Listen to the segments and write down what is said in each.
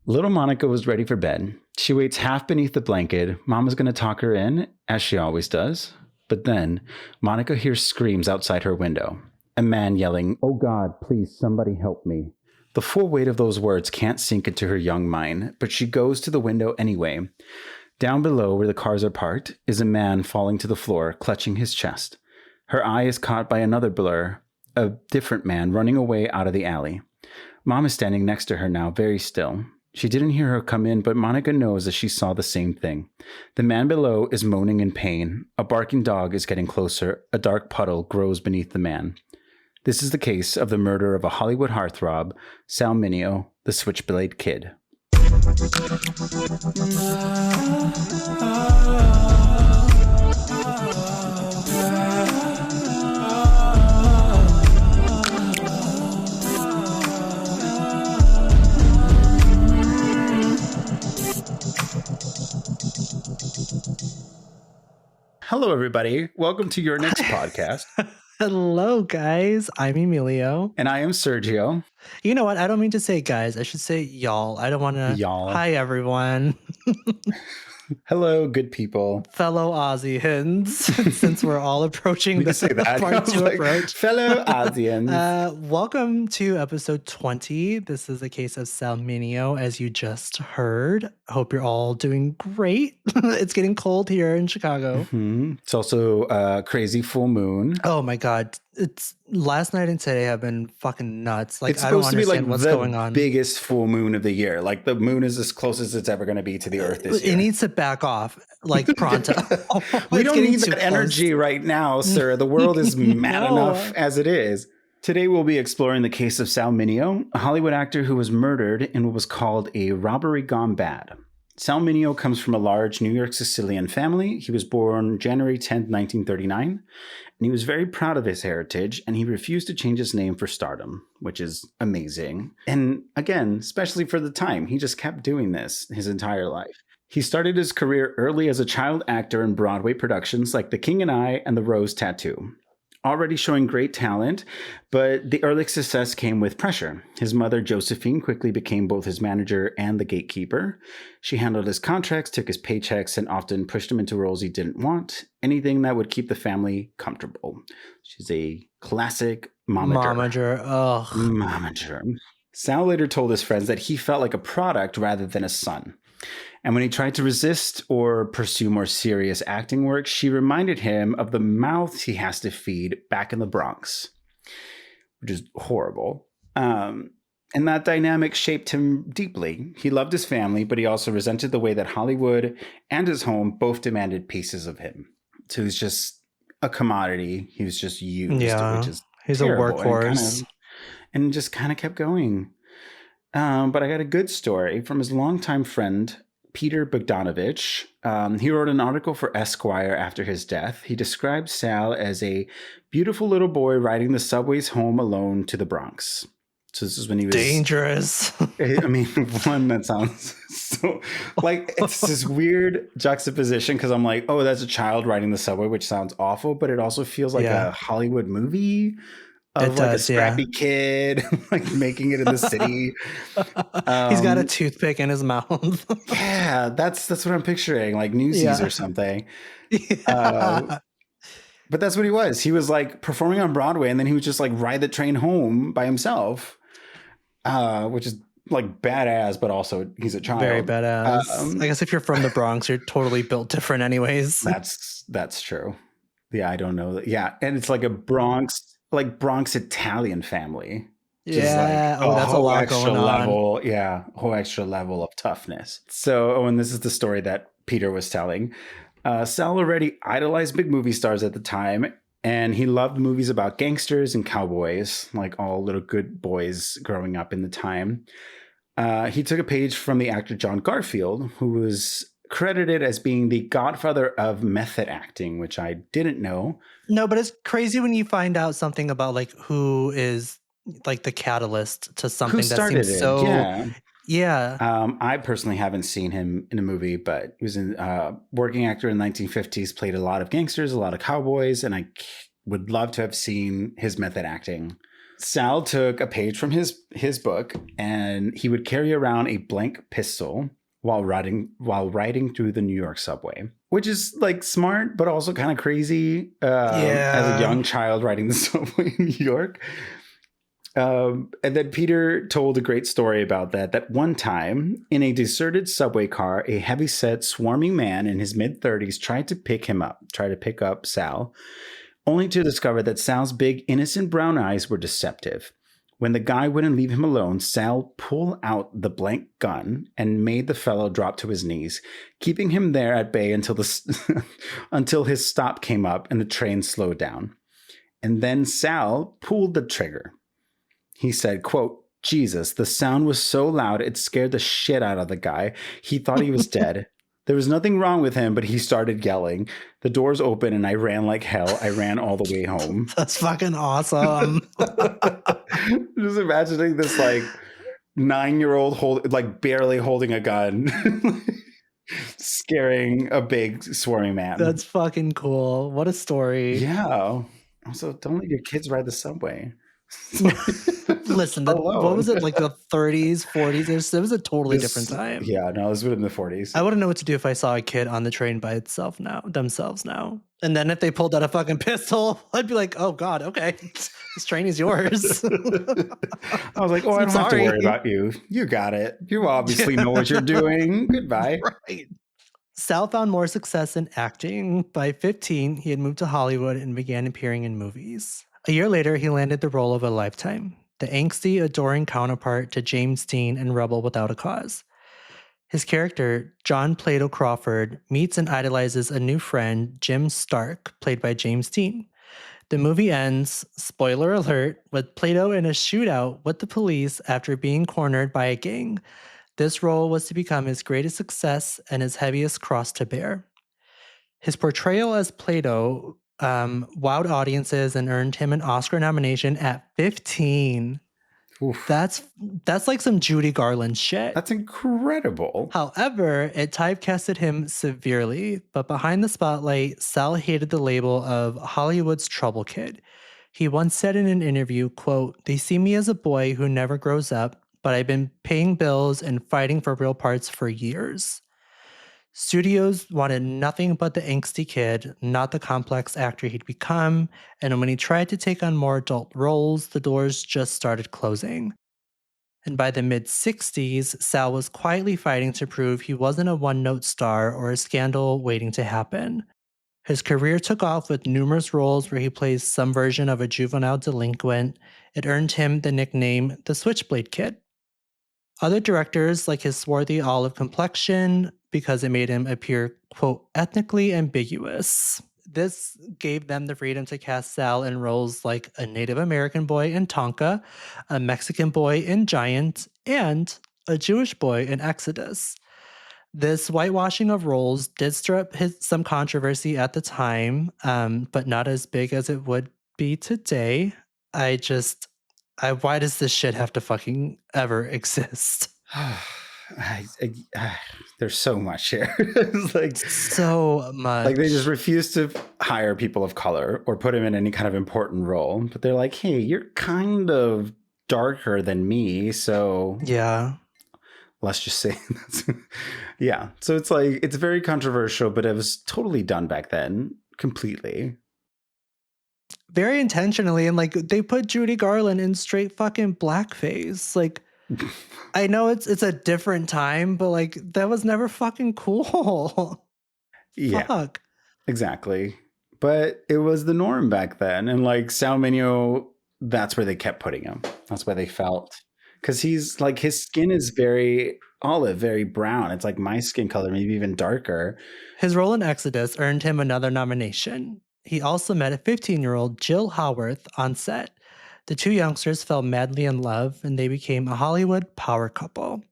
Little Monica was ready for bed. She waits half beneath the blanket. Mama's going to talk her in, as she always does. But then, Monica hears screams outside her window. A man yelling, "Oh God, please, somebody help me." The full weight of those words can't sink into her young mind, but she goes to the window anyway. Down below, where the cars are parked, is a man falling to the floor, clutching his chest. Her eye is caught by another blur, a different man running away out of the alley. Mom is standing next to her now, very still. She didn't hear her come in, but Monica knows that she saw the same thing. The man below is moaning in pain. A barking dog is getting closer. A dark puddle grows beneath the man. This is the case of the murder of a Hollywood heartthrob, Sal Mineo, the Switchblade Kid. Hello, everybody. Welcome to your next podcast. Hello, guys. I'm Emilio. And I am Sergio. You know what? I don't mean to say guys. I should say y'all. I don't want to. Y'all. Hi, everyone. Hello, good people. Fellow Aussians, since we're all approaching the say that. part two approach. Fellow Aussians. Welcome to episode 20. This is a case of Sal Mineo, as you just heard. Hope you're all doing great. It's getting cold here in Chicago. Mm-hmm. It's also a crazy full moon. Oh my God. It's last night and today have been fucking nuts. Like, it's I don't supposed to be like understand what's the going on. biggest full moon of the year. Like the moon is as close as it's ever going to be to the Earth this year. It needs to back off, like pronto. We don't need that energy right now, sir. The world is mad enough as it is. Today we'll be exploring the case of Sal Mineo, a Hollywood actor who was murdered in what was called a robbery gone bad. Sal Mineo comes from a large New York Sicilian family. He was born January 10th, 1939, and he was very proud of his heritage, and he refused to change his name for stardom, which is amazing. And again, especially for the time, he just kept doing this his entire life. He started his career early as a child actor in Broadway productions like The King and I and The Rose Tattoo. Already showing great talent, but the early success came with pressure. His mother, Josephine, quickly became both his manager and the gatekeeper. She handled his contracts, took his paychecks, and often pushed him into roles he didn't want, anything that would keep the family comfortable. She's a classic momager. Ugh. Momager. Sal later told his friends that he felt like a product rather than a son. And when he tried to resist or pursue more serious acting work, she reminded him of the mouths he has to feed back in the Bronx, which is horrible. And that dynamic shaped him deeply. He loved his family, but he also resented the way that Hollywood and his home both demanded pieces of him. So he's just a commodity. He was just used, which is he's terrible, a workhorse. And just kind of kept going. But I got a good story from his longtime friend, Peter Bogdanovich. He wrote an article for Esquire after his death. He described Sal as a beautiful little boy riding the subways home alone to the Bronx. So this is when he was dangerous. I mean, one that sounds so like it's this weird juxtaposition because I'm like, oh, that's a child riding the subway, which sounds awful, but it also feels like a Hollywood movie. Of a scrappy kid, like making it in the city. He's got a toothpick in his mouth. Yeah, that's what I'm picturing, like Newsies or something. Yeah. But that's what he was. He was like performing on Broadway, and then he would just like ride the train home by himself, which is like badass, but also he's a child. Very badass. I guess if you're from the Bronx, you're totally built different anyways. That's true. Yeah, I don't know. Yeah, and it's like a Bronx Italian family. Yeah. Like that's a lot going on. Yeah, whole extra level of toughness. So, and this is the story that Peter was telling. Sal already idolized big movie stars at the time, and he loved movies about gangsters and cowboys, like all little good boys growing up in the time. He took a page from the actor John Garfield, who was credited as being the godfather of method acting, which I didn't know. No, but it's crazy when you find out something about like who is like the catalyst to something that seems so. Yeah. I personally haven't seen him in a movie, but he was a working actor in the 1950s, played a lot of gangsters, a lot of cowboys, and I would love to have seen his method acting Sal took a page from his book, and he would carry around a blank pistol while riding through the New York subway, which is like smart, but also kind of crazy. As a young child riding the subway in New York. And then Peter told a great story about that one time in a deserted subway car, a heavyset, swarming man in his mid-30s tried to pick up Sal, only to discover that Sal's big, innocent brown eyes were deceptive. When the guy wouldn't leave him alone, Sal pulled out the blank gun and made the fellow drop to his knees, keeping him there at bay until until his stop came up and the train slowed down. And then Sal pulled the trigger. He said, quote, "Jesus, the sound was so loud it scared the shit out of the guy. He thought he was dead. There was nothing wrong with him, but he started yelling. The doors opened and I ran like hell. I ran all the way home." That's fucking awesome. Just imagining this like 9-year-old barely holding a gun, scaring a big swarming man. That's fucking cool. What a story. Yeah. Also, don't let your kids ride the subway. Listen, what was it, like the 30s, 40s? It was a totally different time. Yeah, no, it was in the 40s. I wouldn't know what to do if I saw a kid on the train by themselves now. And then if they pulled out a fucking pistol, I'd be like, oh God, okay, this train is yours. I was like, oh, I don't have to worry about you. You got it. You obviously know what you're doing. Goodbye. Right. Sal found more success in acting. By 15, he had moved to Hollywood and began appearing in movies. A year later, he landed the role of a lifetime, the angsty, adoring counterpart to James Dean in Rebel Without a Cause. His character, John Plato Crawford, meets and idolizes a new friend, Jim Stark, played by James Dean. The movie ends, spoiler alert, with Plato in a shootout with the police after being cornered by a gang. This role was to become his greatest success and his heaviest cross to bear. His portrayal as Plato wowed audiences and earned him an Oscar nomination at 15. Oof. That's like some Judy Garland shit. That's incredible. However, it typecasted him severely, but behind the spotlight, Sal hated the label of Hollywood's trouble kid. He once said in an interview, quote, "They see me as a boy who never grows up, but I've been paying bills and fighting for real parts for years." Studios wanted nothing but the angsty kid, not the complex actor he'd become, and when he tried to take on more adult roles, the doors just started closing. And by the mid-60s, Sal was quietly fighting to prove he wasn't a one-note star or a scandal waiting to happen. His career took off with numerous roles where he plays some version of a juvenile delinquent. It earned him the nickname the Switchblade Kid. Other directors like his swarthy olive complexion because it made him appear, quote, ethnically ambiguous. This gave them the freedom to cast Sal in roles like a Native American boy in Tonka, a Mexican boy in Giant, and a Jewish boy in Exodus. This whitewashing of roles did stir up some controversy at the time, but not as big as it would be today. Why does this shit have to fucking ever exist? There's so much here. It's like so much. Like they just refuse to hire people of color or put him in any kind of important role. But they're like, hey, you're kind of darker than me, so yeah. Let's just say that's yeah. So it's like it's very controversial, but it was totally done back then, completely. Very intentionally, and like they put Judy Garland in straight fucking blackface. Like I know it's a different time, but like that was never fucking cool. Yeah. Fuck. Exactly. But it was the norm back then. And like Sal Mineo, that's where they kept putting him. That's where they felt. Because he's like his skin is very olive, very brown. It's like my skin color, maybe even darker. His role in Exodus earned him another nomination. He also met a 15-year-old Jill Howarth on set. The two youngsters fell madly in love, and they became a Hollywood power couple.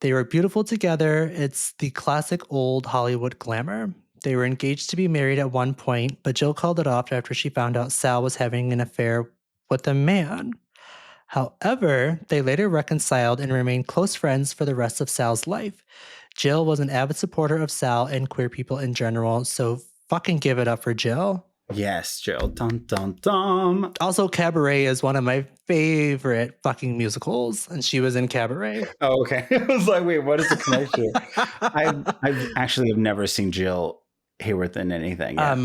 They were beautiful together. It's the classic old Hollywood glamour. They were engaged to be married at one point, but Jill called it off after she found out Sal was having an affair with a man. However, they later reconciled and remained close friends for the rest of Sal's life. Jill was an avid supporter of Sal and queer people in general, so fucking give it up for Jill. Yes, Jill. Dun, dun, dun. Also, Cabaret is one of my favorite fucking musicals, and she was in Cabaret. Oh, okay. I was like, wait, what is the connection? I've actually have never seen Jill Hayworth in anything yet.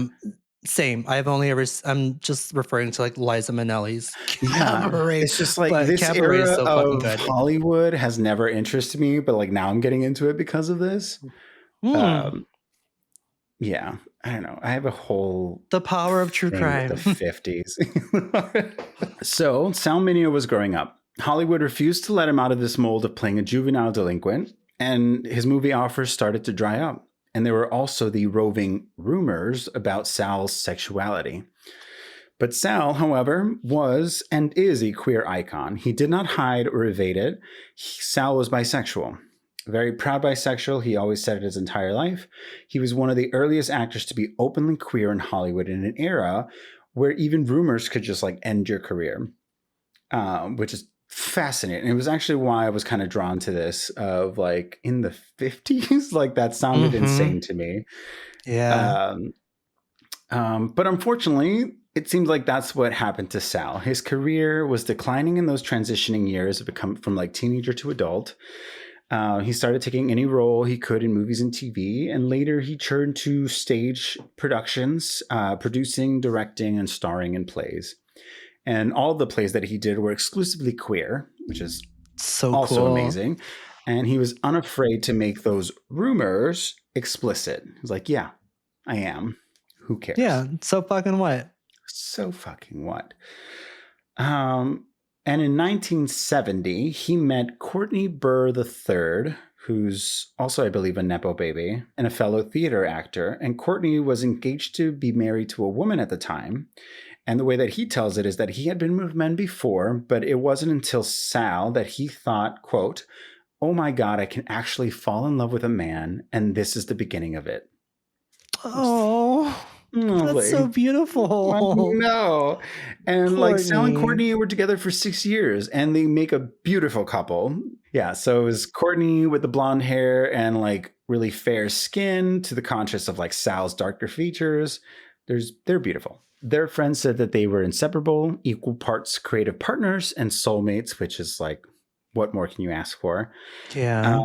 Same. I'm just referring to like Liza Minnelli's Cabaret. It's just like but this Cabaret is era so fucking of good. Hollywood has never interested me, but like now I'm getting into it because of this. Yeah, I don't know. I have a whole The power of true thing with crime. the 50s. So Sal Mineo was growing up. Hollywood refused to let him out of this mold of playing a juvenile delinquent, and his movie offers started to dry up. And there were also the roving rumors about Sal's sexuality. But Sal, however, was and is a queer icon. He did not hide or evade it. Sal was bisexual. Very proud bisexual. He always said it his entire life. He was one of the earliest actors to be openly queer in Hollywood in an era where even rumors could just like end your career, which is fascinating. It was actually why I was kind of drawn to this of like in the 50s. Like that sounded insane to me. Yeah. But unfortunately, it seems like that's what happened to Sal. His career was declining in those transitioning years to become from like teenager to adult. He started taking any role he could in movies and TV, and later he turned to stage productions, producing, directing, and starring in plays. And all the plays that he did were exclusively queer, which is so also cool. amazing. And he was unafraid to make those rumors explicit. He was like, yeah, I am. Who cares? Yeah, so fucking what? So fucking what? And in 1970, he met Courtney Burr III, who's also, I believe, a Nepo baby and a fellow theater actor. And Courtney was engaged to be married to a woman at the time. And the way that he tells it is that he had been with men before, but it wasn't until Sal that he thought, quote, oh my God, I can actually fall in love with a man, and this is the beginning of it. Oh, that's so beautiful. No. And Courtney. like Sal and Courtney were together for 6 years and they make a beautiful couple. Yeah. So it was Courtney with the blonde hair and like really fair skin to the contrast of like Sal's darker features. They're beautiful. Their friends said that they were inseparable, equal parts creative partners and soulmates, which is like, what more can you ask for? Yeah.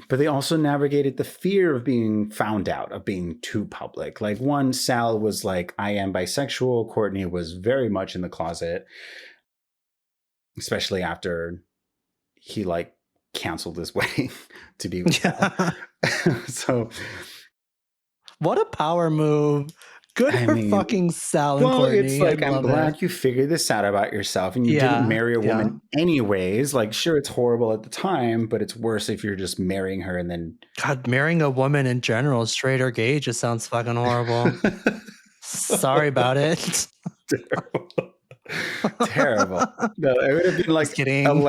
But they also navigated the fear of being found out, of being too public. Like one, Sal was like, I am bisexual. Courtney was very much in the closet, especially after he like canceled his wedding to be with Sal. So what a power move. Good for fucking Sal and Courtney. It's like, I'm glad you figured this out about yourself and you didn't marry a woman anyways. Like, sure, it's horrible at the time, but it's worse if you're just marrying her and then... God, marrying a woman in general, straight or gay, just sounds fucking horrible. Sorry about it. Terrible. No, it would have been like... Just kidding.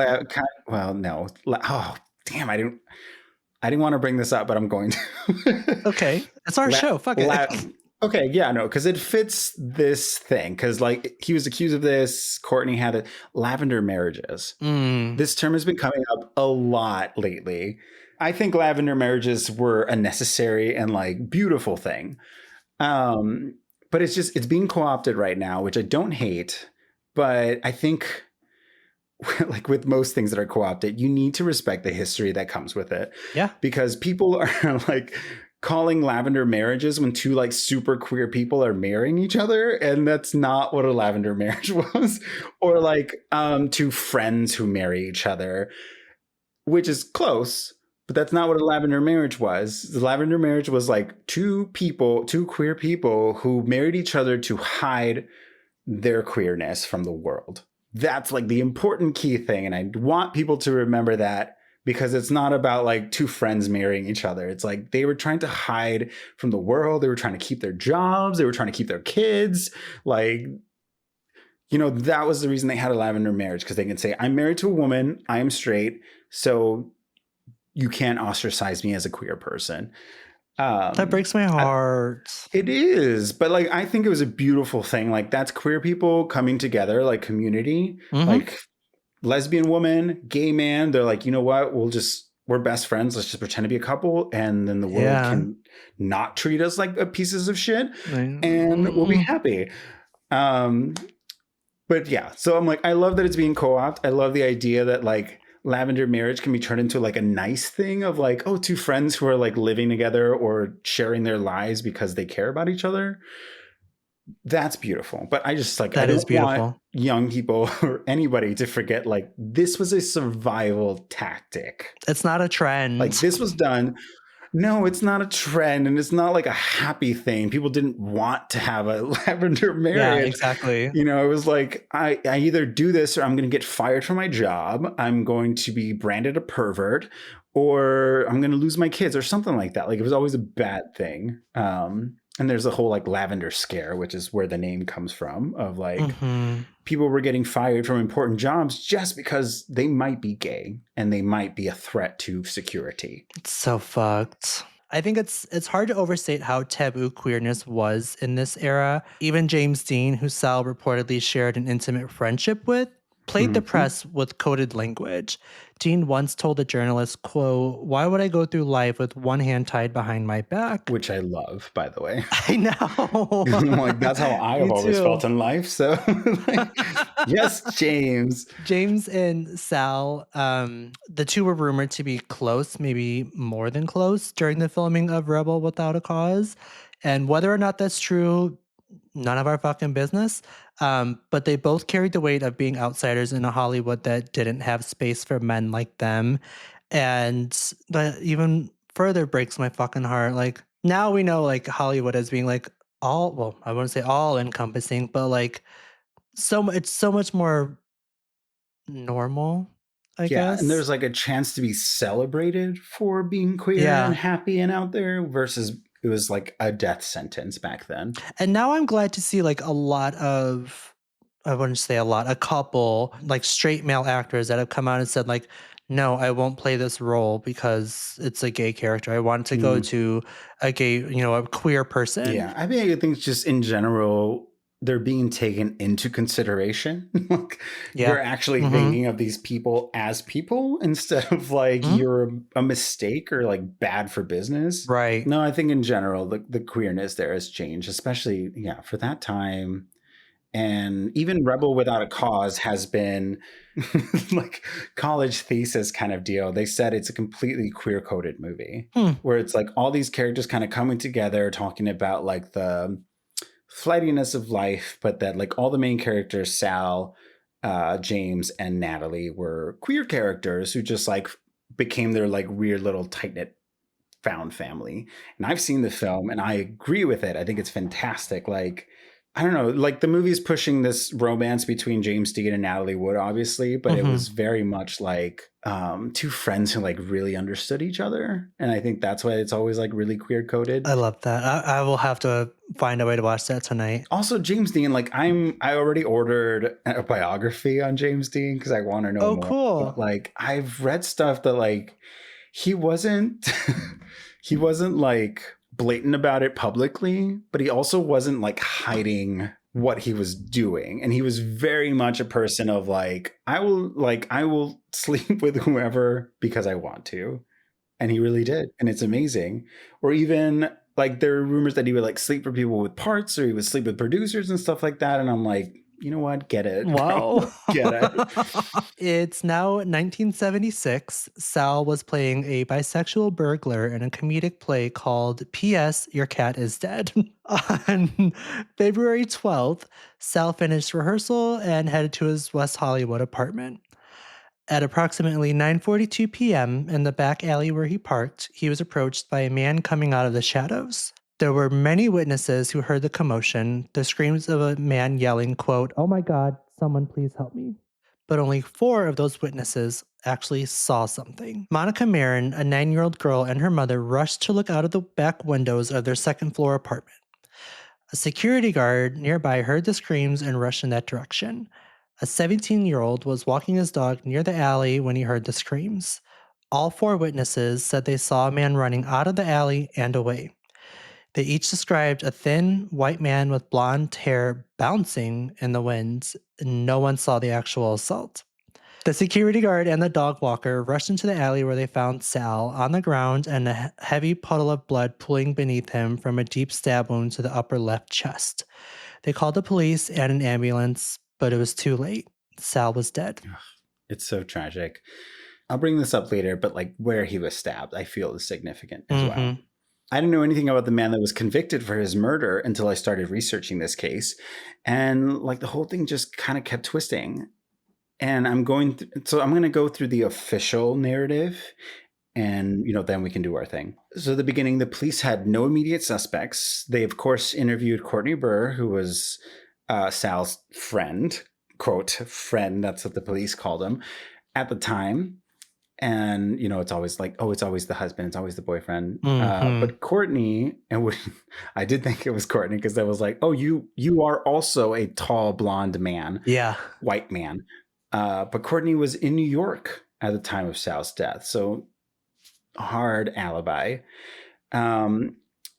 Well, no. Oh, damn, I didn't want to bring this up, but I'm going to. Okay. It's our show. Fuck it. Okay, yeah, no, because it fits this thing. Because like he was accused of this, Courtney had it. Lavender marriages. This term has been coming up a lot lately. I think lavender marriages were a necessary and like beautiful thing. But it's being co-opted right now, which I don't hate. But I think like with most things that are co-opted, you need to respect the history that comes with it. Yeah. Because people are like calling lavender marriages when two like super queer people are marrying each other, and that's not what a lavender marriage was. Or like two friends who marry each other, which is close, but that's not what a lavender marriage was. The lavender marriage was like two queer people who married each other to hide their queerness from the world. That's like the important key thing, and I want people to remember that. Because it's not about like two friends marrying each other. It's like they were trying to hide from the world. They were trying to keep their jobs. They were trying to keep their kids. Like, that was the reason they had a lavender marriage. Because they can say, I'm married to a woman. I am straight. So you can't ostracize me as a queer person. That breaks my heart. It is. But like, I think it was a beautiful thing. Like that's queer people coming together, like community, like lesbian woman, gay man, they're like, you know what? We'll we're best friends. Let's just pretend to be a couple, and then the world Yeah. can not treat us like pieces of shit, and we'll be Mm. happy. Um, but yeah, so I'm like, I love that it's being co-opted. I love the idea that like lavender marriage can be turned into like a nice thing of like, oh, two friends who are like living together or sharing their lives because they care about each other. That's beautiful. But I just like, I That is don't want beautiful. young people or anybody to forget like this was a survival tactic. It's not a Like trend. this was done. No, it's not a trend, and it's not like a happy thing. People didn't want to have a lavender Yeah, marriage. exactly. You know, it was like I either do this or I'm going to get fired from my job. I'm going to be branded a pervert, or I'm going to lose my kids, or something like that. Like it was always a bad thing. And there's a whole like lavender scare, which is where the name comes from. Of like Hmm. people were getting fired from important jobs just because they might be gay and they might be a threat to security. It's so fucked. I think it's hard to overstate how taboo queerness was in this era. Even James Dean, who Sal reportedly shared an intimate friendship with, played the Mm-hmm. press with coded language. Dean once told a journalist, quote, "Why would I go through life with one hand tied behind my back?" Which I love, by the way. I know. I'm like, that's how I have Me always too. felt in life. So, like, yes, James. James and Sal, the two were rumored to be close, maybe more than close, during the filming of Rebel Without a Cause. And whether or not that's true, none of our fucking business. But they both carried the weight of being outsiders in a Hollywood that didn't have space for men like them. And that even further breaks my fucking heart. Like, now we know like Hollywood as being like all, well, I wouldn't say all encompassing, but like it's so much more normal, I Yeah. And guess. there's like a chance to be celebrated for being queer and Yeah. happy and out there versus it was like a death sentence back then. And now I'm glad to see like a lot of, I wouldn't say a lot, a couple like straight male actors that have come out and said like, no, I won't play this role because it's a gay character. I want to go Mm. to a gay, a queer person. Yeah. I mean, I think just in general, they're being taken into consideration. Like Yeah. you're actually Mm-hmm. thinking of these people as people instead of like Hmm. you're a mistake or like bad for business. Right. No, I think in general, the queerness there has changed, especially, yeah, for that time. And even Rebel Without a Cause has been like college thesis kind of deal. They said it's a completely queer coded movie Hmm. where it's like all these characters kind of coming together talking about like the flightiness of life, but that like all the main characters, Sal, James, and Natalie, were queer characters who just like became their like weird little tight knit found family. And I've seen the film and I agree with it. I think it's fantastic. Like, I don't know, like the movie's pushing this romance between James Dean and Natalie Wood, obviously, but it Mm-hmm. was very much like two friends who like really understood each other. And I think that's why it's always like really queer coded. I love that. I will have to find a way to watch that tonight. Also, James Dean, like I already ordered a biography on James Dean because I want to know Oh, more. cool. Like I've read stuff that like he wasn't he wasn't like blatant about it publicly, but he also wasn't like hiding what he was doing. And he was very much a person of like I will sleep with whoever because I want to. And he really did. And it's amazing. Or even like there are rumors that he would like sleep for people with parts or he would sleep with producers and stuff like that. And I'm like, you know what? Get it, bro. Wow. Get it. It's now 1976. Sal was playing a bisexual burglar in a comedic play called P.S. Your Cat is Dead. On February 12th, Sal finished rehearsal and headed to his West Hollywood apartment. At approximately 9:42 p.m. in the back alley where he parked, he was approached by a man coming out of the shadows. There were many witnesses who heard the commotion, the screams of a man yelling, quote, "Oh my God, someone please help me." But only 4 of those witnesses actually saw something. Monica Marin, a 9-year-old girl, and her mother rushed to look out of the back windows of their second floor apartment. A security guard nearby heard the screams and rushed in that direction. A 17-year-old was walking his dog near the alley when he heard the screams. All 4 witnesses said they saw a man running out of the alley and away. They each described a thin, white man with blonde hair bouncing in the wind, and no one saw the actual assault. The security guard and the dog walker rushed into the alley where they found Sal on the ground and a heavy puddle of blood pooling beneath him from a deep stab wound to the upper left chest. They called the police and an ambulance, but it was too late. Sal was dead. It's so tragic. I'll bring this up later, but like where he was stabbed, I feel is significant as well. I didn't know anything about the man that was convicted for his murder until I started researching this case. And like the whole thing just kind of kept twisting. And I'm going to go through the official narrative and, then we can do our thing. So at the beginning, the police had no immediate suspects. They, of course, interviewed Courtney Burr, who was Sal's friend, quote, friend. That's what the police called him at the time. And, it's always like, oh, it's always the husband. It's always the boyfriend. But Courtney, and I did think it was Courtney because I was like, oh, you are also a tall, blonde man. Yeah. White man. But Courtney was in New York at the time of Sal's death. So hard alibi. And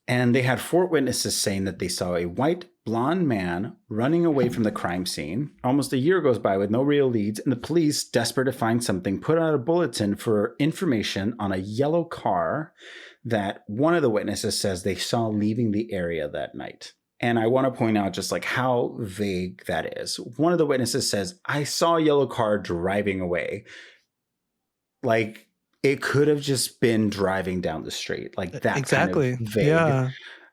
they had 4 witnesses saying that they saw a white blonde man running away from the crime scene. Almost a year goes by with no real leads, and the police, desperate to find something, put out a bulletin for information on a yellow car that one of the witnesses says they saw leaving the area that night. And I want to point out just like how vague that is. One of the witnesses says, I saw a yellow car driving away. Like, it could have just been driving down the street. Like that exactly. Kind of vague. Yeah.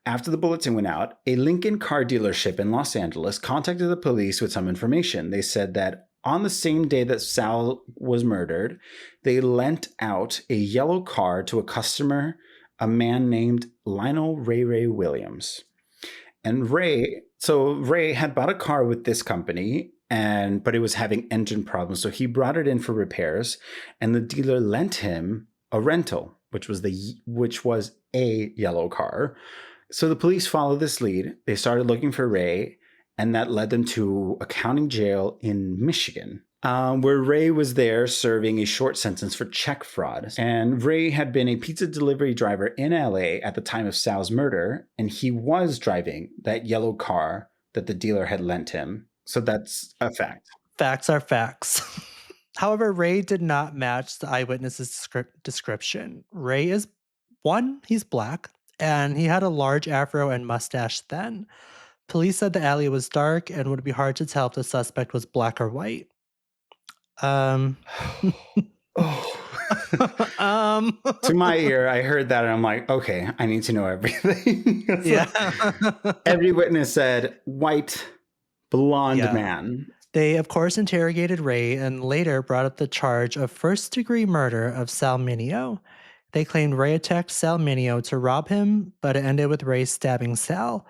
After the bulletin went out, a Lincoln car dealership in Los Angeles contacted the police with some information. They said that on the same day that Sal was murdered, they lent out a yellow car to a customer, a man named Lionel Ray Williams. And Ray had bought a car with this company, but it was having engine problems. So he brought it in for repairs, and the dealer lent him a rental, which was a yellow car. So the police followed this lead. They started looking for Ray, and that led them to a county jail in Michigan, where Ray was there serving a short sentence for check fraud. And Ray had been a pizza delivery driver in LA at the time of Sal's murder, and he was driving that yellow car that the dealer had lent him. So that's a fact. Facts are facts. However, Ray did not match the eyewitness's description. Ray is, one, he's black, and he had a large afro and mustache then. Police said the alley was dark and would be hard to tell if the suspect was black or white. To my ear, I heard that and I'm like, okay, I need to know everything. Every witness said white, blonde man. They, of course, interrogated Ray and later brought up the charge of first-degree murder of Sal Mineo. They claimed Ray attacked Sal Mineo to rob him, but it ended with Ray stabbing Sal.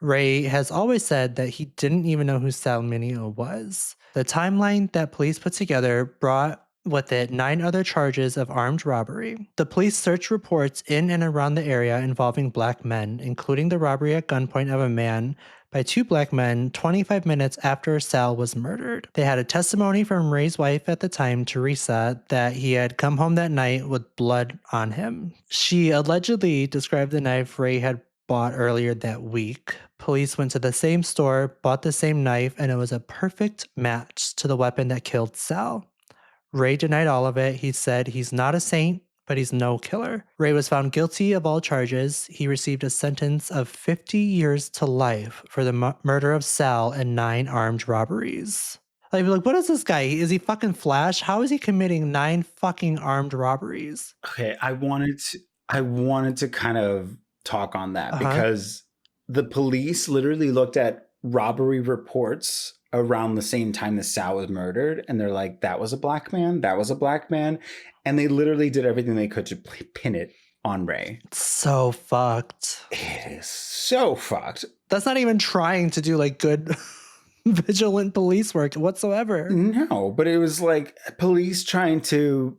Ray has always said that he didn't even know who Sal Mineo was. The timeline that police put together brought with it 9 other charges of armed robbery. The police searched reports in and around the area involving black men, including the robbery at gunpoint of a man by 2 black men 25 minutes after Sal was murdered. They had a testimony from Ray's wife at the time, Teresa, that he had come home that night with blood on him. She allegedly described the knife Ray had bought earlier that week. Police went to the same store, bought the same knife, and it was a perfect match to the weapon that killed Sal. Ray denied all of it. He said he's not a saint, but he's no killer. Ray was found guilty of all charges. He received a sentence of 50 years to life for the murder of Sal and 9 armed robberies. I'd be like, what is this guy? Is he fucking Flash? How is he committing 9 fucking armed robberies? Okay, I wanted to kind of talk on that because the police literally looked at robbery reports around the same time that Sal was murdered, and they're like, that was a black man, that was a black man, and they literally did everything they could to pin it on Ray. It's so fucked. It is so fucked. That's not even trying to do like good vigilant police work whatsoever. No, but it was like police trying to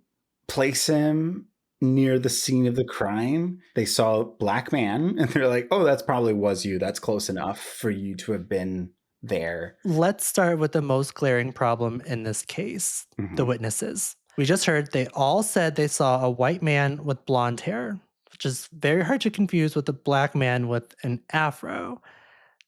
place him near the scene of the crime. They saw a black man and they're like, oh, that's probably was you. That's close enough for you to have been there. Let's start with the most glaring problem in this case, the witnesses. We just heard they all said they saw a white man with blonde hair, which is very hard to confuse with a black man with an afro.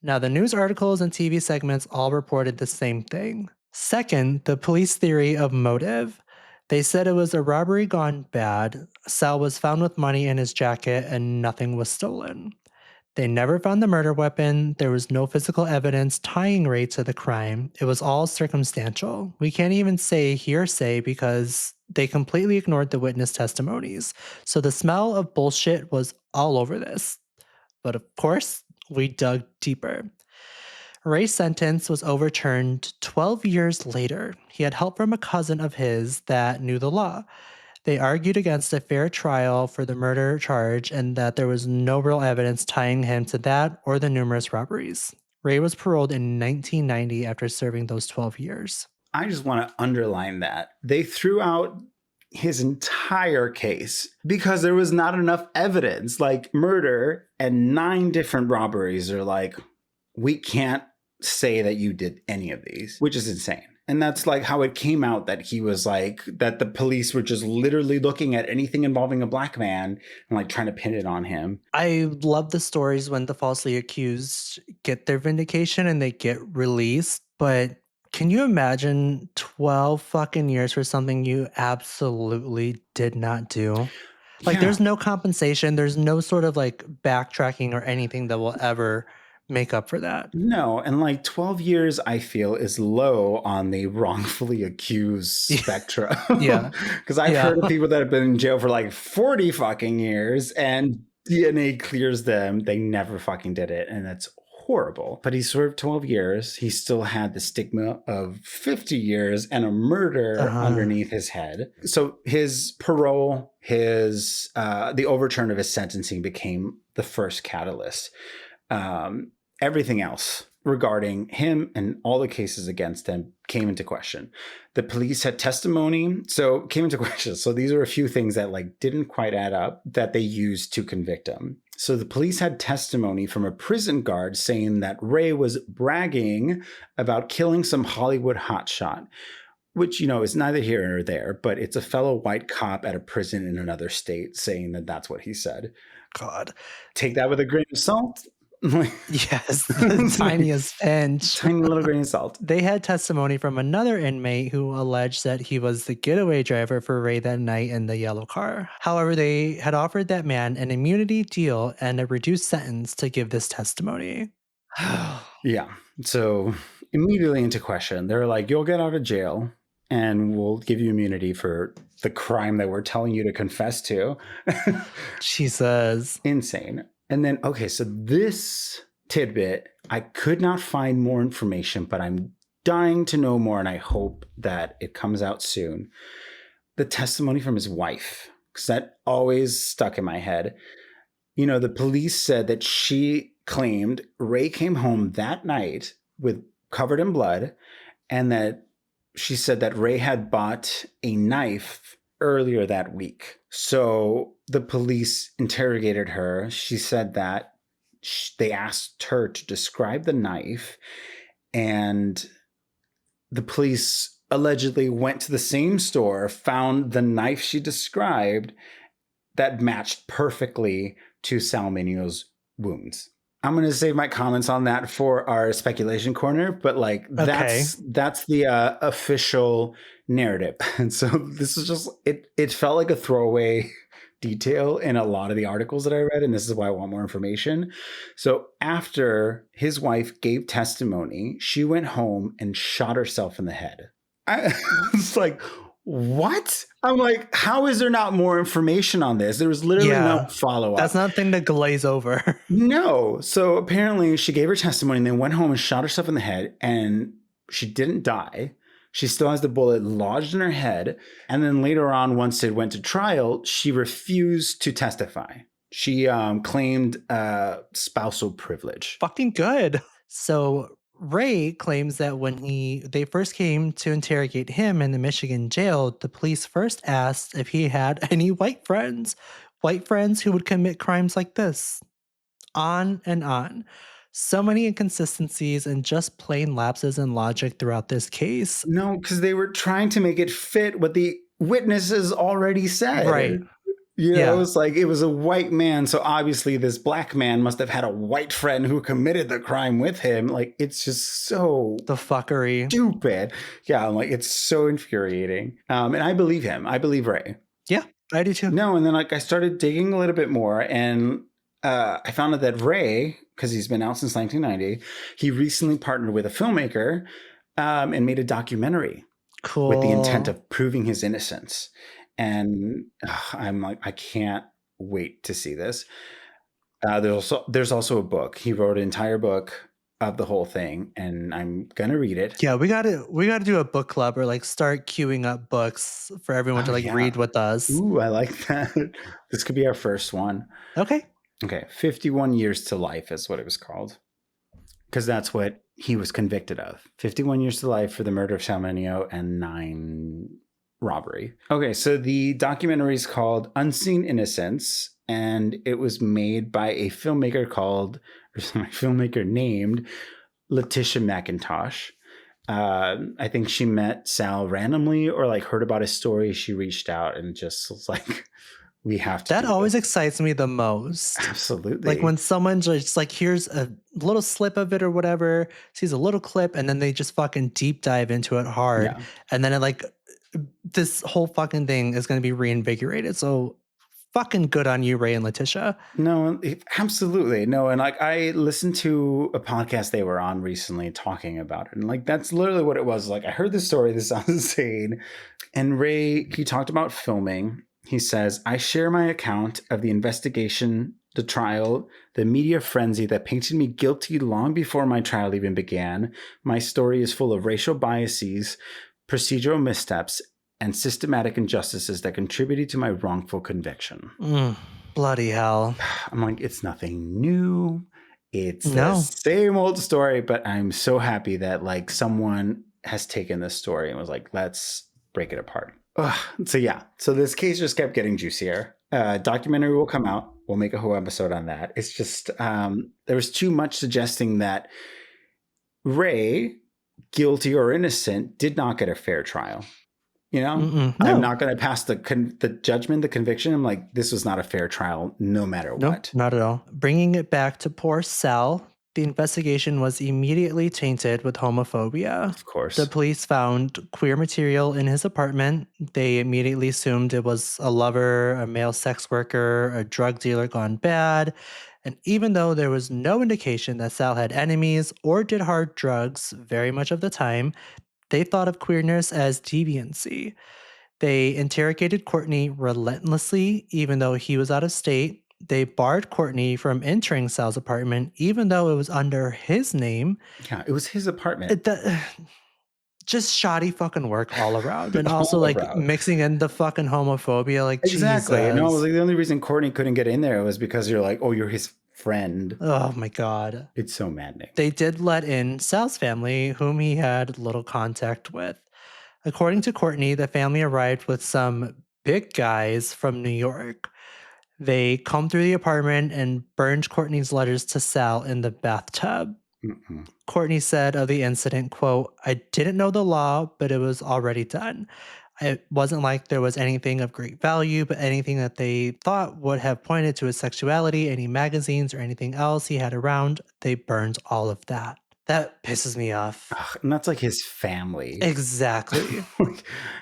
Now, the news articles and TV segments all reported the same thing. Second, the police theory of motive. They said it was a robbery gone bad. Sal was found with money in his jacket and nothing was stolen. They never found the murder weapon. There was no physical evidence tying Ray to the crime. It was all circumstantial. We can't even say hearsay because they completely ignored the witness testimonies. So the smell of bullshit was all over this. But of course, we dug deeper. Ray's sentence was overturned 12 years later. He had help from a cousin of his that knew the law. They argued against a fair trial for the murder charge and that there was no real evidence tying him to that or the numerous robberies. Ray was paroled in 1990 after serving those 12 years. I just want to underline that. They threw out his entire case because there was not enough evidence. Like murder and 9 different robberies are like, we can't say that you did any of these, which is insane. And that's like how it came out that he was like, that the police were just literally looking at anything involving a black man and like trying to pin it on him. I love the stories when the falsely accused get their vindication and they get released. But can you imagine 12 fucking years for something you absolutely did not do? Like, there's no compensation. There's no sort of like backtracking or anything that will ever make up for that. No, and like 12 years, I feel, is low on the wrongfully accused spectrum. Yeah. Because I've heard of people that have been in jail for like 40 fucking years and DNA clears them. They never fucking did it. And that's horrible. But he served 12 years. He still had the stigma of 50 years and a murder underneath his head. So his parole, the overturn of his sentencing became the first catalyst. Everything else regarding him and all the cases against him came into question. The police had testimony, so came into question. So these are a few things that like didn't quite add up that they used to convict him. So the police had testimony from a prison guard saying that Ray was bragging about killing some Hollywood hotshot, which, you know, is neither here nor there, but it's a fellow white cop at a prison in another state saying that that's what he said. God. Take that with a grain of salt. Yes, the tiniest pinch. Tiny little grain of salt. They had testimony from another inmate who alleged that he was the getaway driver for Ray that night in the yellow car. However, they had offered that man an immunity deal and a reduced sentence to give this testimony. Yeah. So immediately into question. They're like, you'll get out of jail and we'll give you immunity for the crime that we're telling you to confess to. Jesus. Insane. And then, okay, so this tidbit, I could not find more information, but I'm dying to know more, and I hope that it comes out soon. The testimony from his wife, because that always stuck in my head. You know, the police said that she claimed Ray came home that night with covered in blood, and that she said that Ray had bought a knife earlier that week. So the police interrogated her. She said that they asked her to describe the knife, and the police allegedly went to the same store, found the knife she described that matched perfectly to Sal Mineo's wounds. I'm going to save my comments on that for our speculation corner, but like that's the official narrative. And so this is just, it felt like a throwaway detail in a lot of the articles that I read, and this is why I want more information. So after his wife gave testimony, she went home and shot herself in the head. I was like, what? I'm like, how is there not more information on this? There was literally no follow-up. That's nothing to glaze over. No. So apparently she gave her testimony and then went home and shot herself in the head, and she didn't die. She still has the bullet lodged in her head. And then later on, once it went to trial, she refused to testify. She claimed spousal privilege. Fucking good. So Ray claims that when they first came to interrogate him in the Michigan jail, the police first asked if he had any white friends who would commit crimes like this. On and on. So many inconsistencies and just plain lapses in logic throughout this case. No, because they were trying to make it fit what the witnesses already said. Right. It's like it was a white man. So obviously this black man must have had a white friend who committed the crime with him. Like, it's just so the fuckery. Stupid. Yeah, I'm like, it's so infuriating. And I believe him. I believe Ray. Yeah, I do too. No, and then like I started digging a little bit more, and I found out that Ray, because he's been out since 1990, he recently partnered with a filmmaker and made a documentary with the intent of proving his innocence. And I'm like, I can't wait to see this. There's also a book. He wrote an entire book of the whole thing, and I'm gonna read it. Yeah, we gotta do a book club, or like start queuing up books for everyone to read with us. Ooh, I like that. This could be our first one. Okay. 51 Years to Life is what it was called, because that's what he was convicted of. 51 years to life for the murder of Sal Mineo and 9 robbery. Okay, so the documentary is called Unseen Innocence, and it was made by a filmmaker named Letitia McIntosh. I think she met Sal randomly, or like heard about his story. She reached out and just was like, we have to. That always excites me the most. Absolutely. Like when someone just like hears a little slip of it or whatever, sees a little clip, and then they just fucking deep dive into it hard. Yeah. And then it like this whole fucking thing is going to be reinvigorated. So fucking good on you, Ray and Letitia. No, absolutely. No, and like I listened to a podcast they were on recently talking about it. And like that's literally what it was. Like I heard this story, this sounds insane. And Ray, he talked about filming. He says, I share my account of the investigation, the trial, the media frenzy that painted me guilty long before my trial even began. My story is full of racial biases, procedural missteps, and systematic injustices that contributed to my wrongful conviction. Bloody hell. I'm like, it's nothing new. It's the same old story, but I'm so happy that like someone has taken this story and was like, let's break it apart. So this case just kept getting juicier. Documentary will come out. We'll make a whole episode on that. It's just, there was too much suggesting that Ray, guilty or innocent, did not get a fair trial. No. I'm not going to pass the judgment, the conviction. I'm like, this was not a fair trial, no matter what. Not at all. Bringing it back to poor Sal, the investigation was immediately tainted with homophobia. Of course. The police found queer material in his apartment. They immediately assumed it was a lover, a male sex worker, a drug dealer gone bad. And even though there was no indication that Sal had enemies or did hard drugs very much of the time, they thought of queerness as deviancy. They interrogated Courtney relentlessly, even though he was out of state. They barred Courtney from entering Sal's apartment, even though it was under his name. Yeah, it was his apartment. Just shoddy fucking work all around. And also like mixing in the fucking homophobia. Like, exactly. Jesus. No, like the only reason Courtney couldn't get in there was because you're like, oh, you're his friend. Oh my God. It's so maddening. They did let in Sal's family, whom he had little contact with. According to Courtney, the family arrived with some big guys from New York. They combed through the apartment and burned Courtney's letters to Sal in the bathtub. Courtney said of the incident, quote, I didn't know the law, but it was already done. It wasn't like there was anything of great value, but anything that they thought would have pointed to his sexuality, any magazines or anything else he had around, they burned all of that. That pisses me off. And that's like his family. Exactly.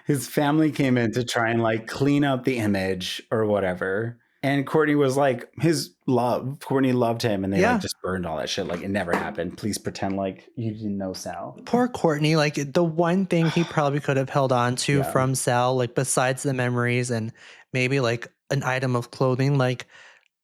His family came in to try and like clean up the image or whatever. And Courtney was like his love. Courtney loved him, and they like just burned all that shit. Like it never happened. Please pretend like you didn't know Sal. Poor Courtney. Like the one thing he probably could have held on to from Sal, like besides the memories and maybe like an item of clothing, like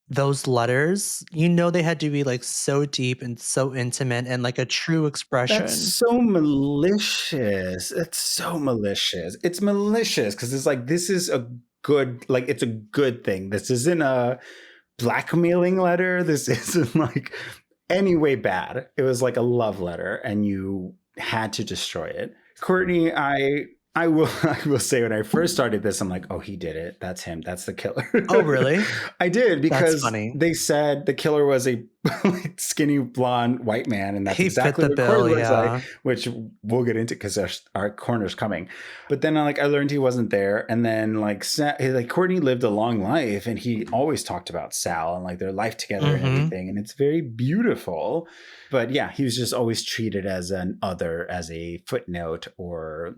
those letters, they had to be like so deep and so intimate and like a true expression. That's so malicious. It's so malicious. It's malicious because it's like, this is a good, like, it's a good thing. This isn't a blackmailing letter. This isn't like any way bad. It was like a love letter and you had to destroy it. Courtney, I I will say when I first started this, I'm like, oh, he did it. That's him. That's the killer. Oh, really? I did, That's because funny. they said the killer was a skinny blonde white man, and that's He fit exactly the what Corey bill, looks like, yeah. which we'll get into because our corner's coming. But then I learned he wasn't there, and then Courtney lived a long life, and he always talked about Sal and like their life together and everything, and it's very beautiful. But yeah, he was just always treated as an other, as a footnote, or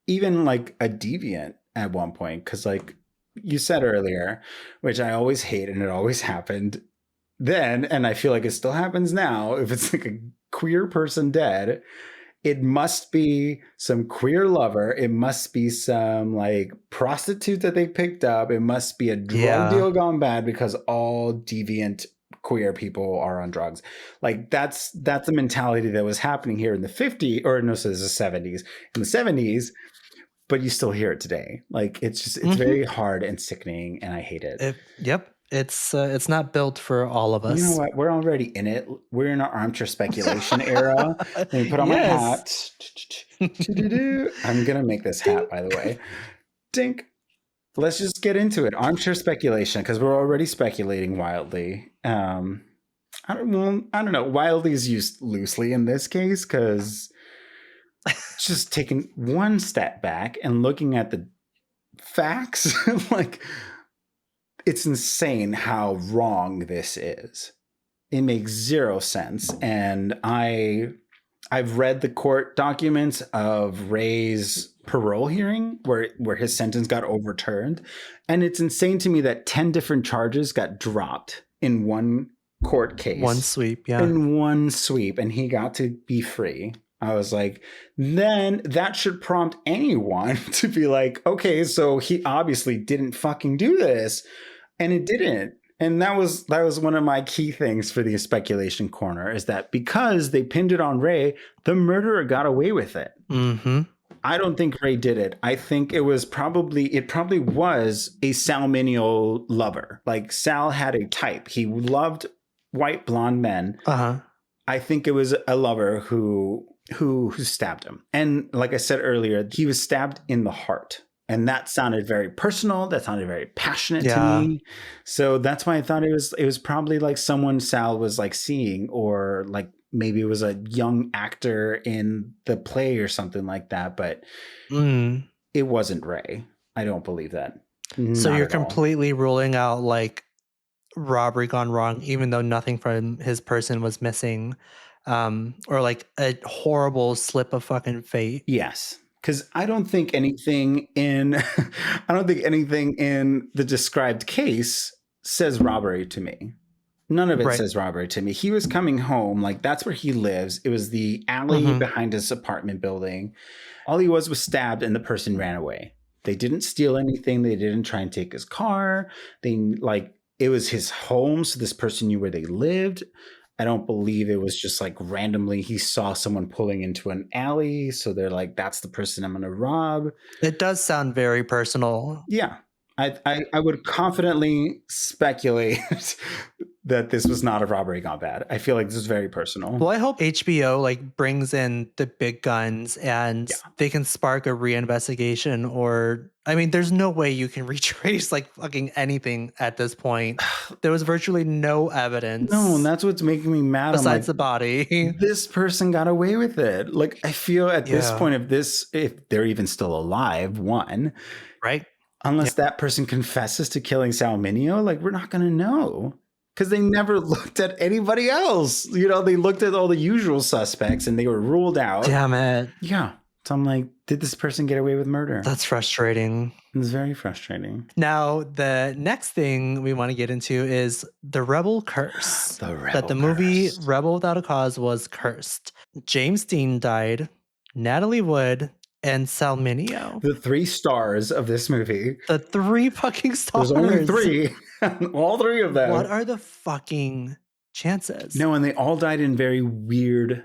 even like a deviant at one point, because like you said earlier, which I always hate, and it always happened then, and I feel like it still happens now, if it's like a queer person dead, it must be some queer lover, it must be some like prostitute that they picked up, it must be a drug deal gone bad, because all deviant queer people are on drugs. Like that's the mentality that was happening here in the 50s, or no, so this is the 70s. In the 70s, but you still hear it today. Like it's very hard and sickening, and I hate it. Yep. It's not built for all of us. You know what? We're already in it. We're in our armchair speculation era. Let me put on my hat. I'm gonna make this hat, by the way. Dink. Let's just get into it. Armchair speculation, because we're already speculating wildly. I don't know. Wildly is used loosely in this case, because just taking one step back and looking at the facts, like, it's insane how wrong this is. It makes zero sense. And I've read the court documents of Ray's parole hearing where his sentence got overturned, and it's insane to me that 10 different charges got dropped in one court case. One sweep, yeah. In one sweep, and he got to be free. I was like, then that should prompt anyone to be like, okay, so he obviously didn't fucking do this. And it didn't. And that was one of my key things for the speculation corner, is that because they pinned it on Ray, the murderer got away with it. Mm-hmm. I don't think Ray did it. I think it probably was a Sal Mineo lover. Like, Sal had a type. He loved white blonde men. Uh-huh. I think it was a lover who stabbed him. And like I said earlier, he was stabbed in the heart. And that sounded very personal. That sounded very passionate to me. So that's why I thought it was probably like someone Sal was like seeing, or like maybe it was a young actor in the play or something like that. But it wasn't Ray. I don't believe that. So you're completely ruling out like robbery gone wrong, even though nothing from his person was missing, or like a horrible slip of fucking fate. Yes. Because I don't think anything in the described case says robbery to me. None of it says robbery to me. He was coming home, like that's where he lives. It was the alley behind his apartment building. All he was stabbed, and the person ran away. They didn't steal anything. They didn't try and take his car. It was his home, so this person knew where they lived. I don't believe it was just like randomly he saw someone pulling into an alley, so they're like, that's the person I'm going to rob. It does sound very personal. Yeah. I would confidently speculate that this was not a robbery gone bad. I feel like this is very personal. Well, I hope HBO like brings in the big guns and they can spark a reinvestigation, or I mean, there's no way you can retrace like fucking anything at this point. There was virtually no evidence. No, and that's what's making me mad. Besides the body. This person got away with it. Like, I feel at this point, if they're even still alive, one. Right. Unless that person confesses to killing Sal Mineo, like, we're not going to know. Because they never looked at anybody else. You know, they looked at all the usual suspects and they were ruled out. Damn it. Yeah. So I'm like, did this person get away with murder? That's frustrating. It's very frustrating. Now, the next thing we want to get into is the Rebel curse. The movie Rebel Without a Cause was cursed. James Dean died. Natalie Wood and Sal Mineo. The 3 stars of this movie. The 3 fucking stars. There's only 3. All 3 of them. What are the fucking chances? No, and they all died in very weird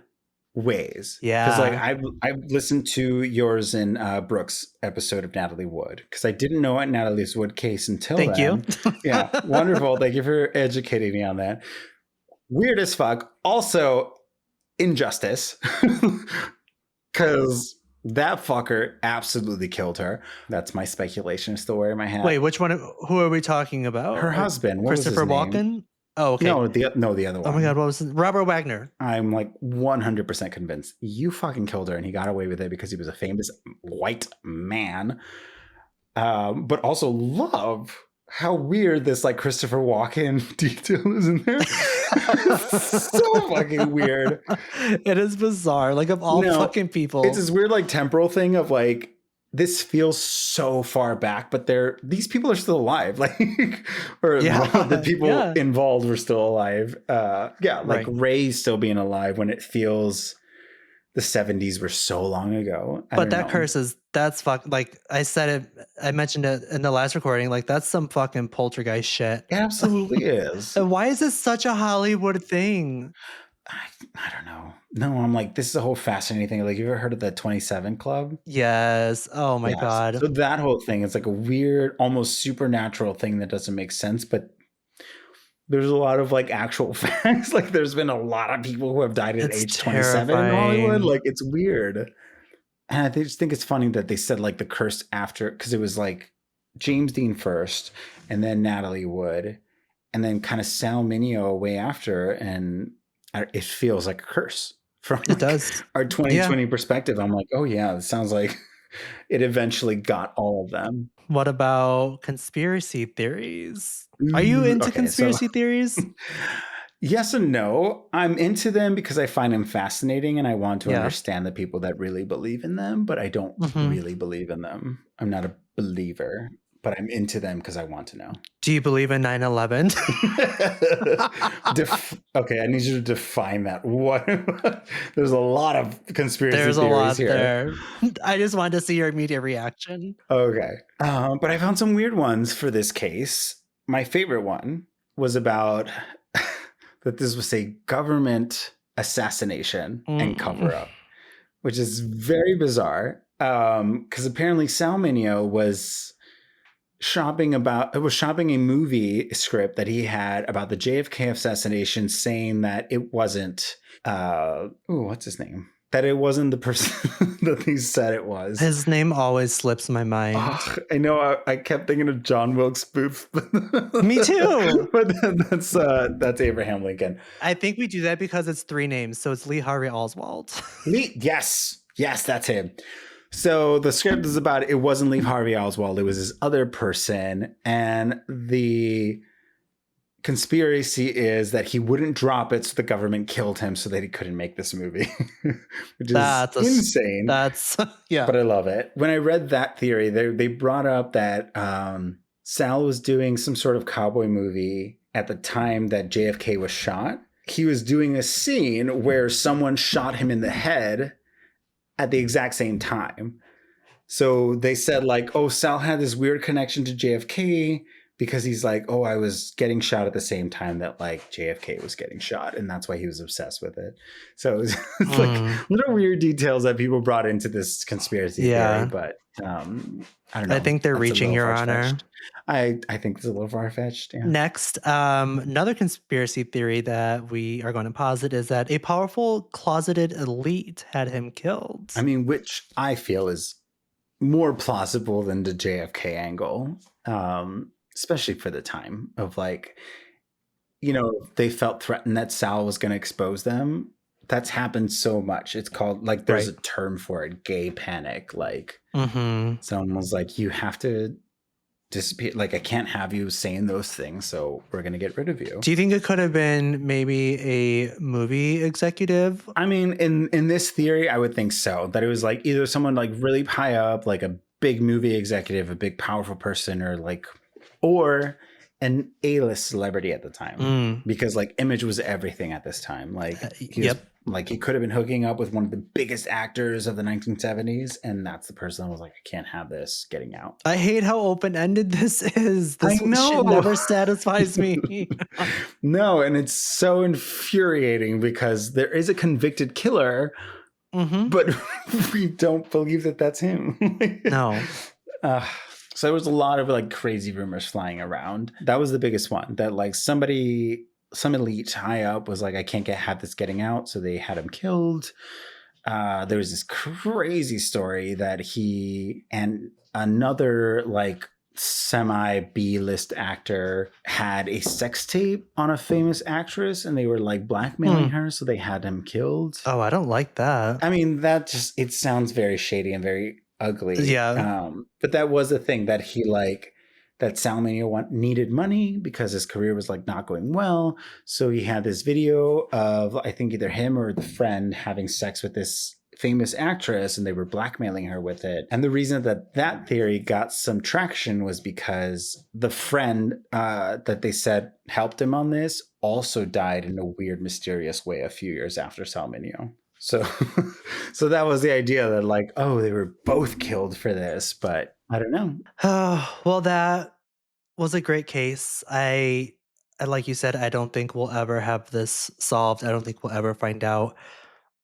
ways. Yeah. Because like I've listened to yours and Brooke's episode of Natalie Wood, because I didn't know what Natalie Wood case until Thank then. you. Yeah. Wonderful. Thank you for educating me on that. Weird as fuck. Also, injustice. Because That fucker absolutely killed her. That's my speculation. Still wearing my hat. Wait, which one? Who are we talking about? Her husband. What Christopher was his name? Walken? Oh, okay. No, the other one. Oh my God, what was it? Robert Wagner. I'm like 100% convinced you fucking killed her, and he got away with it because he was a famous white man. But also love how weird this like Christopher Walken detail is in there. So fucking weird. It is bizarre. Like of all fucking people. It's this weird like temporal thing of like, this feels so far back, but these people are still alive. Like, or the people involved were still alive. Like Ray's still being alive when it feels the 70s were so long ago. But that curse that's like I said it, I mentioned it in the last recording, like that's some fucking poltergeist shit. It absolutely is. And why is this such a Hollywood thing? I don't know. No, I'm like, this is a whole fascinating thing. Like, you ever heard of the 27 Club? Yes. Oh my God. So that whole thing is like a weird, almost supernatural thing that doesn't make sense, but there's a lot of like actual facts. Like, there's been a lot of people who have died at age 27 in Hollywood. Like, it's weird. And I just think it's funny that they said like the curse after, because it was like James Dean first, and then Natalie Wood, and then kind of Sal Mineo way after, and it feels like a curse from it does our 2020 perspective. I'm like, oh yeah, it sounds like it eventually got all of them. What about conspiracy theories? Are you into conspiracy theories? Yes and no. I'm into them because I find them fascinating and I want to understand the people that really believe in them, but I don't really believe in them. I'm not a believer, but I'm into them because I want to know. Do you believe in 9/11? Okay, I need you to define that. What? There's a lot of conspiracy theories here. There's a lot here. there. I just wanted to see your immediate reaction. Okay. But I found some weird ones for this case. My favorite one was about that this was a government assassination and cover-up, which is very bizarre. Because apparently Sal Mineo was shopping a movie script that he had about the JFK assassination, saying that it wasn't what's his name? That it wasn't the person that he said it was. His name always slips my mind. I know. I kept thinking of John Wilkes Booth. Me too. But that's Abraham Lincoln. I think we do that because it's 3 names, so it's Lee Harvey Oswald. Yes, that's him. So the script is about it wasn't Lee Harvey Oswald. It was this other person, and the conspiracy is that he wouldn't drop it, so the government killed him so that he couldn't make this movie, which is insane. But I love it. When I read that theory, they brought up that Sal was doing some sort of cowboy movie at the time that JFK was shot. He was doing a scene where someone shot him in the head at the exact same time. So they said like, oh, Sal had this weird connection to JFK because he's like, oh, I was getting shot at the same time that like JFK was getting shot, and that's why he was obsessed with it. So it's like little weird details that people brought into this conspiracy theory, but I don't know. I think they're reaching, Your Honor. I think it's a little far-fetched. Yeah. Next, another conspiracy theory that we are going to posit is that a powerful closeted elite had him killed. I mean, which I feel is more plausible than the JFK angle. Especially for the time of like, they felt threatened that Sal was going to expose them. That's happened so much. It's called like, there's a term for it, gay panic. Like someone was like, you have to disappear. Like, I can't have you saying those things. So we're going to get rid of you. Do you think it could have been maybe a movie executive? I mean, in this theory, I would think so. That it was like either someone like really high up, like a big movie executive, a big powerful person, or an A-list celebrity at the time, because like image was everything at this time. Like, he could have been hooking up with one of the biggest actors of the 1970s, and that's the person that was like, I can't have this getting out. I hate how open-ended this is. This shit never satisfies me. No, and it's so infuriating because there is a convicted killer, but we don't believe that that's him. No. So there was a lot of like crazy rumors flying around. That was the biggest one, that like some elite high up was like, I can't have this getting out. So they had him killed. there was this crazy story that he and another like semi B-list actor had a sex tape on a famous actress, and they were like blackmailing her, so they had him killed. Oh, I don't like that. I mean, that just, it sounds very shady and very ugly. Yeah. But that was the thing, that he like, that Sal Mineo needed money because his career was like not going well. So he had this video of, I think, either him or the friend having sex with this famous actress, and they were blackmailing her with it. And the reason that that theory got some traction was because the friend that they said helped him on this also died in a weird, mysterious way a few years after Sal Mineo. So, so that was the idea, that like, oh, they were both killed for this, but I don't know. Oh, well, that was a great case. Like you said, I don't think we'll ever have this solved. I don't think we'll ever find out.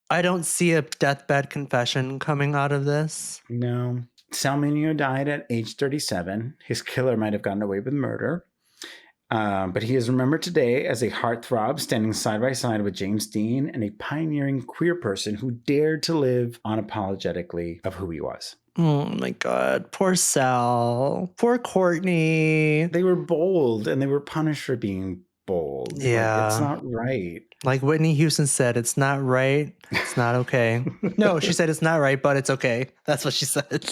I don't see a deathbed confession coming out of this. No. Sal Mineo died at age 37. His killer might have gotten away with murder. But he is remembered today as a heartthrob standing side by side with James Dean, and a pioneering queer person who dared to live unapologetically of who he was. Oh my God. Poor Sal. Poor Courtney. They were bold, and they were punished for being bold. Yeah. Like, it's not right. Like Whitney Houston said, it's not right. It's not okay. No, she said it's not right, but it's okay. That's what she said.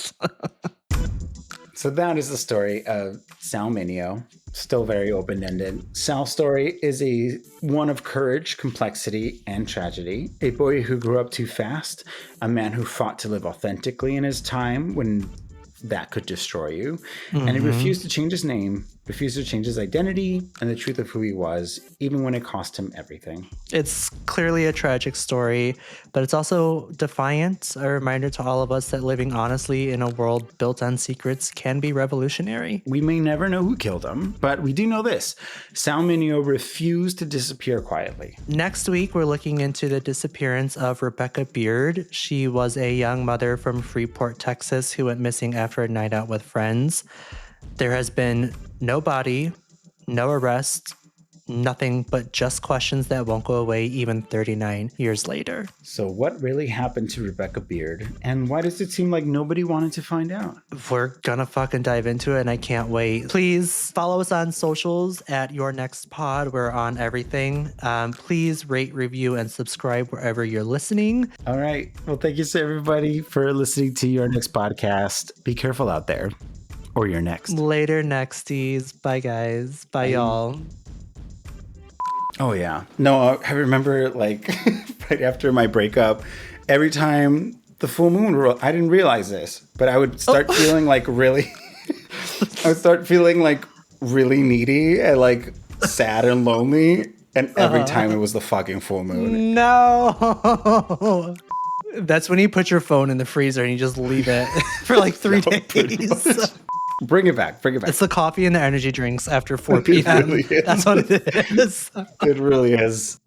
So that is the story of Sal Mineo. Still very open-ended. Sal's story is one of courage, complexity, and tragedy. A boy who grew up too fast, a man who fought to live authentically in his time when that could destroy you, and he refused to change his name, refused to change his identity and the truth of who he was, even when it cost him everything. It's clearly a tragic story, but it's also defiant, a reminder to all of us that living honestly in a world built on secrets can be revolutionary. We may never know who killed him, but we do know this. Sal Mineo refused to disappear quietly. Next week, we're looking into the disappearance of Rebecca Beard. She was a young mother from Freeport, Texas, who went missing after a night out with friends. There has been no body, no arrest, nothing but just questions that won't go away even 39 years later. So what really happened to Rebecca Beard, and why does it seem like nobody wanted to find out? We're gonna fucking dive into it, and I can't wait. Please follow us on socials at Your Next Pod. We're on everything. Please rate, review, and subscribe wherever you're listening. All right. Well, thank you so everybody for listening to Your Next Podcast. Be careful out there, or you're next. Later, Nexties. Bye, guys. Bye, y'all. Oh, yeah. No, I remember, like, right after my breakup, every time the full moon, I didn't realize this, but I would start feeling like really, I would start feeling like really needy and like sad and lonely. And every time it was the fucking full moon. No. That's when you put your phone in the freezer and you just leave it for like 3 days. Bring it back. Bring it back. It's the coffee and the energy drinks after 4 p.m. It really is. That's what it is. It really is.